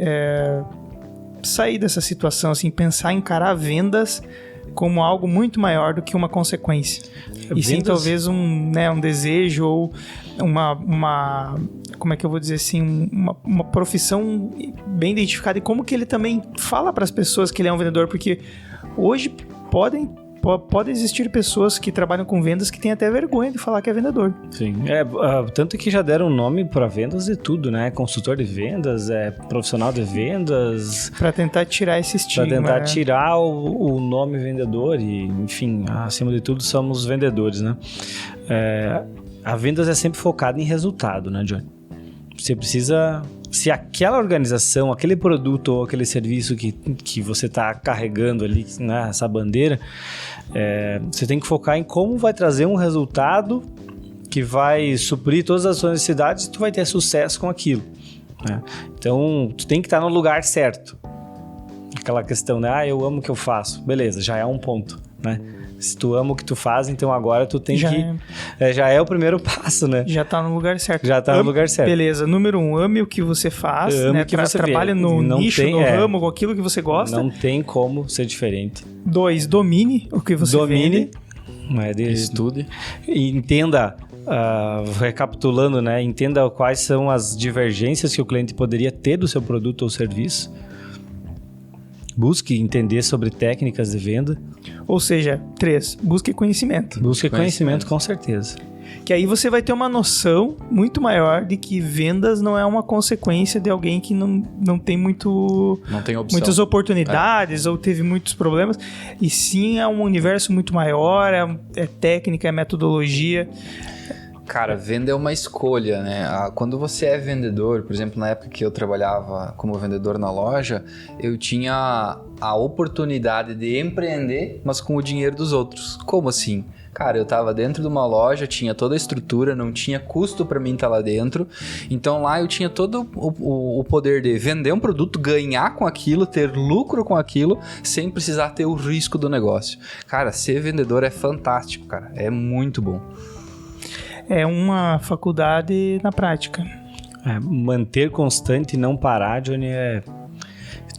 sair dessa situação, assim, pensar em encarar vendas como algo muito maior do que uma consequência? E sim, talvez um desejo ou uma como é que eu vou dizer assim, uma profissão bem identificada, e como que ele também fala para as pessoas que ele é um vendedor, porque hoje podem existir pessoas que trabalham com vendas que têm até vergonha de falar que é vendedor. Sim, tanto que já deram nome para vendas de tudo, né? Consultor de vendas, profissional de vendas. Para tentar tirar esse estigma. Para tentar tirar o nome vendedor e, enfim, acima de tudo somos vendedores, né? A vendas é sempre focada em resultado, né, Johnny? Você precisa... Se aquela organização, aquele produto ou aquele serviço que você está carregando ali, né, essa bandeira, você tem que focar em como vai trazer um resultado que vai suprir todas as suas necessidades e tu vai ter sucesso com aquilo, né? Então, tu tem que estar no lugar certo. Aquela questão, né? Eu amo o que eu faço. Beleza, já é um ponto, né? Se tu ama o que tu faz, então agora tu tem já é o primeiro passo, né? Já tá no lugar certo. Já tá no lugar certo. Beleza, número 1, ame o que você faz, né? Que você trabalha no nicho, no ramo, com aquilo que você gosta. Não tem como ser diferente. 2, domine o que você vende. Estude. E entenda, recapitulando, né? Entenda quais são as divergências que o cliente poderia ter do seu produto ou serviço. Busque entender sobre técnicas de venda. Ou seja, 3, busque conhecimento. Busque conhecimento, com certeza. Que aí você vai ter uma noção muito maior de que vendas não é uma consequência de alguém que não tem muitas oportunidades ou teve muitos problemas. E sim, é um universo muito maior, é técnica, é metodologia. Cara, venda é uma escolha, né? Quando você é vendedor, por exemplo, na época que eu trabalhava como vendedor na loja, eu tinha a oportunidade de empreender, mas com o dinheiro dos outros. Como assim? Cara, eu tava dentro de uma loja, tinha toda a estrutura, não tinha custo para mim estar lá dentro. Então lá eu tinha todo o poder de vender um produto, ganhar com aquilo, ter lucro com aquilo, sem precisar ter o risco do negócio. Cara, ser vendedor é fantástico, cara. É muito bom. é uma faculdade na prática. Manter constante e não parar, Johnny,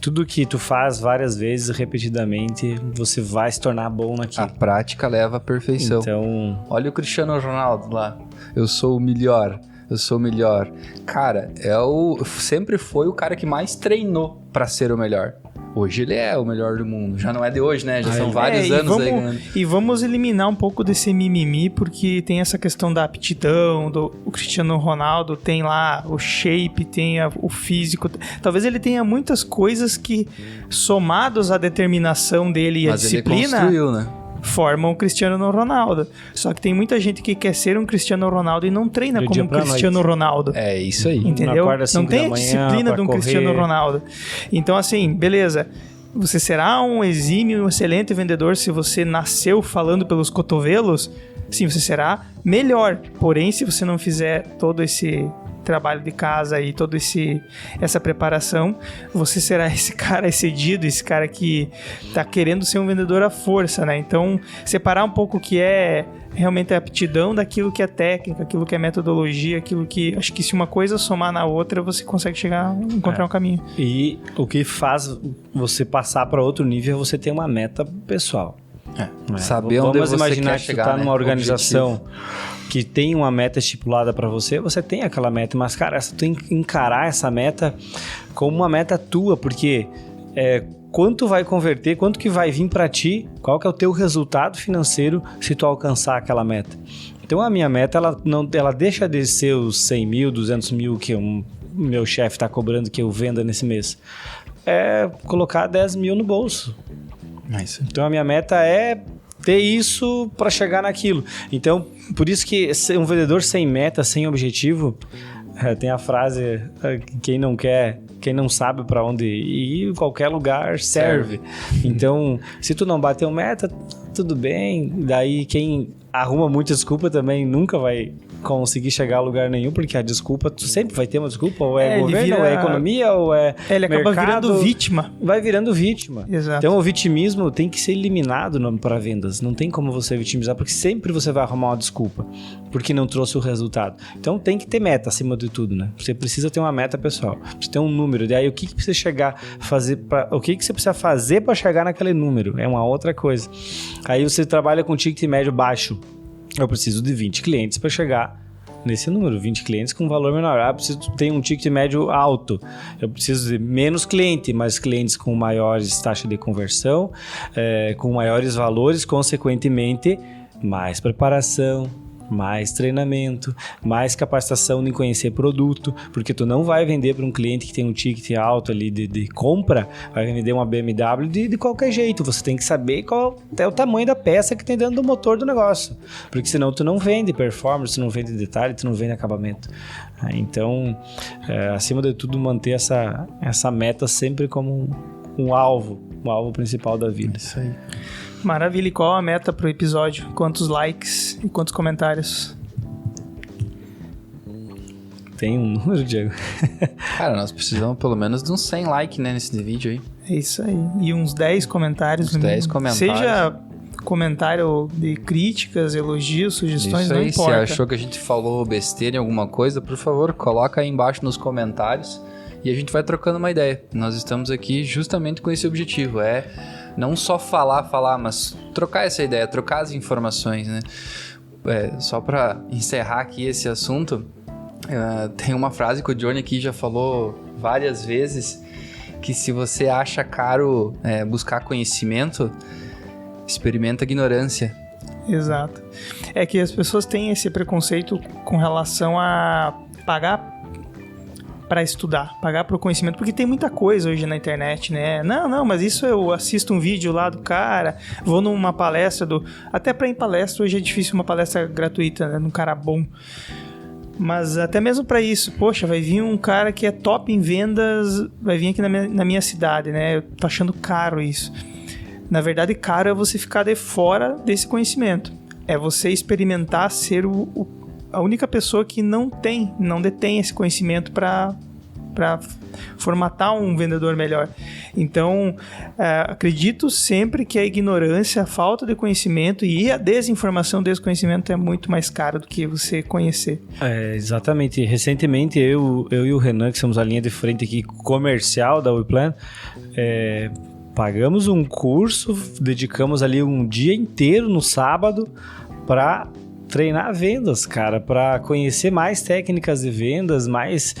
tudo que tu faz várias vezes, repetidamente, você vai se tornar bom naquilo. A prática leva à perfeição. Então... Olha o Cristiano Ronaldo lá. Eu sou o melhor. Cara, sempre foi o cara que mais treinou pra ser o melhor. Hoje ele é o melhor do mundo. Já não é de hoje, né? Já são vários anos aí ganhando. E vamos eliminar um pouco desse mimimi, porque tem essa questão da aptidão, o Cristiano Ronaldo tem lá o shape, tem o físico. Talvez ele tenha muitas coisas que, somados à determinação dele e à disciplina... Ele construiu, né? Formam o Cristiano Ronaldo. Só que tem muita gente que quer ser um Cristiano Ronaldo e não treina como um Cristiano Ronaldo. É isso aí. Entendeu? Não tem a disciplina de um Cristiano Ronaldo. Então, assim, beleza. Você será um exímio, um excelente vendedor se você nasceu falando pelos cotovelos? Sim, você será melhor. Porém, se você não fizer todo esse trabalho de casa e toda essa preparação, você será esse cara excedido, esse cara que tá querendo ser um vendedor à força, né? Então, separar um pouco o que é realmente a aptidão daquilo que é técnica, aquilo que é metodologia, aquilo que... Acho que se uma coisa somar na outra, você consegue encontrar um caminho. E o que faz você passar para outro nível é você ter uma meta pessoal. Saber onde você imaginar quer que chegar, tu tá né? numa organização que tem uma meta estipulada para você tem aquela meta, mas cara, você tem que encarar essa meta como uma meta tua, porque quanto vai converter, quanto que vai vir para ti, qual que é o teu resultado financeiro se tu alcançar aquela meta. Então a minha meta, ela deixa de ser os 100 mil, 200 mil que o meu chefe está cobrando que eu venda nesse mês. É colocar 10 mil no bolso. Então a minha meta é ter isso para chegar naquilo. Então, por isso que um vendedor sem meta, sem objetivo, tem a frase, quem não sabe para onde ir, qualquer lugar serve. Então, se tu não bateu meta, tudo bem. Daí quem arruma muita desculpa também nunca vai conseguir chegar a lugar nenhum, porque a desculpa, tu sempre vai ter uma desculpa, ou é governo, ou é economia, ou é ele mercado, acaba virando vítima. Vai virando vítima. Exato. Então o vitimismo tem que ser eliminado para vendas. Não tem como você vitimizar, porque sempre você vai arrumar uma desculpa, porque não trouxe o resultado. Então tem que ter meta acima de tudo, né? Você precisa ter uma meta pessoal, precisa ter um número. Daí o que precisa o que você precisa fazer para chegar naquele número? É uma outra coisa. Aí você trabalha com ticket médio baixo. Eu preciso de 20 clientes para chegar nesse número, 20 clientes com valor menor. Eu preciso ter um ticket médio alto. Eu preciso de menos cliente, mas clientes com maiores taxas de conversão, com maiores valores, consequentemente, mais preparação, mais treinamento, mais capacitação em conhecer produto, porque tu não vai vender para um cliente que tem um ticket alto ali de compra, vai vender uma BMW de qualquer jeito. Você tem que saber qual é o tamanho da peça que tem dentro do motor do negócio, porque senão tu não vende performance, tu não vende detalhe, tu não vende acabamento. Então, acima de tudo, manter essa meta sempre como um alvo principal da vida. Isso aí. Maravilha. E qual a meta pro episódio? Quantos likes e quantos comentários? Tem um número, Diego? Cara, nós precisamos pelo menos de uns 100 likes, né, nesse vídeo aí. É isso aí. E uns 10 comentários. Uns 10 comentários. Seja comentário de críticas, elogios, sugestões, isso aí, não importa. Se achou que a gente falou besteira em alguma coisa, por favor, coloca aí embaixo nos comentários e a gente vai trocando uma ideia. Nós estamos aqui justamente com esse objetivo, não só falar, mas trocar essa ideia, trocar as informações, né? Só para encerrar aqui esse assunto, tem uma frase que o Johnny aqui já falou várias vezes, que se você acha caro buscar conhecimento, experimenta ignorância. Exato. É que as pessoas têm esse preconceito com relação a pagar para estudar, pagar para o conhecimento, porque tem muita coisa hoje na internet, né? Não, mas isso eu assisto um vídeo lá do cara, vou numa palestra até para ir em palestra, hoje é difícil uma palestra gratuita, né? Num cara bom. Mas até mesmo para isso, poxa, vai vir um cara que é top em vendas, vai vir aqui na minha cidade, né? Eu tô achando caro isso. Na verdade, caro é você ficar de fora desse conhecimento. É você experimentar ser a única pessoa que não detém esse conhecimento para para formatar um vendedor melhor. Então, acredito sempre que a ignorância, a falta de conhecimento e a desinformação, desconhecimento é muito mais caro do que você conhecer. Exatamente. Recentemente, eu e o Renan, que somos a linha de frente aqui comercial da WePlan, pagamos um curso, dedicamos ali um dia inteiro no sábado para treinar vendas, cara, para conhecer mais técnicas de vendas, mais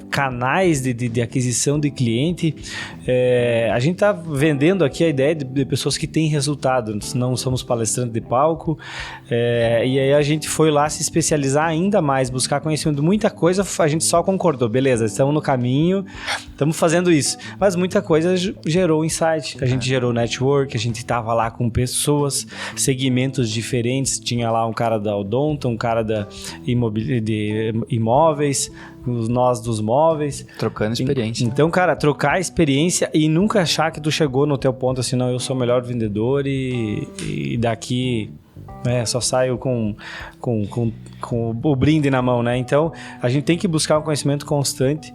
canais de aquisição de cliente. A gente tá vendendo aqui a ideia de pessoas que têm resultado, não somos palestrantes de palco, e aí a gente foi lá se especializar ainda mais, buscar conhecimento de muita coisa, a gente só concordou, beleza, estamos no caminho, estamos fazendo isso, mas muita coisa gerou insight, a gente gerou network, a gente tava lá com pessoas, segmentos diferentes, tinha lá um cara da Odonto, um cara de imóveis, nós dos móveis. Trocando experiência. Então, cara, trocar experiência e nunca achar que tu chegou no teu ponto assim, não, eu sou o melhor vendedor e daqui só saio com o brinde na mão, né? Então, a gente tem que buscar um conhecimento constante.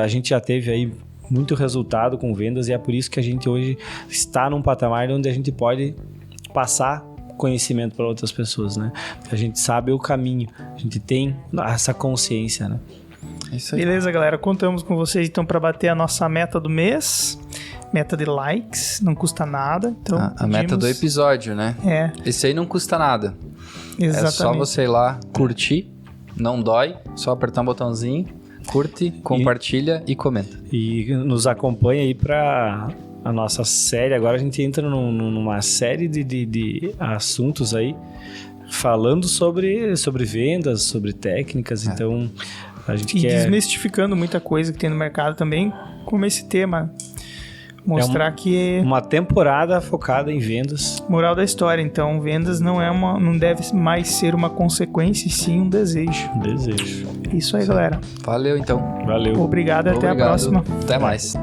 A gente já teve aí muito resultado com vendas e é por isso que a gente hoje está num patamar onde a gente pode passar conhecimento para outras pessoas, né? A gente sabe o caminho, a gente tem essa consciência, né? Isso aí. Beleza, galera, contamos com vocês então para bater a nossa meta do mês, meta de likes, não custa nada. Então, a meta do episódio, né? Esse aí não custa nada. Exatamente. É só você ir lá curtir, não dói, só apertar um botãozinho, curte, compartilha e comenta. E nos acompanha aí para a nossa série. Agora a gente entra numa série de assuntos aí, falando sobre vendas, sobre técnicas. Então, a gente quer... desmistificando muita coisa que tem no mercado também, como esse tema. Mostrar que... uma temporada focada em vendas. Moral da história, então, vendas não deve mais ser uma consequência, e sim um desejo. Desejo. Isso aí, galera. Valeu, então. Valeu. Obrigado, até a próxima. Até mais.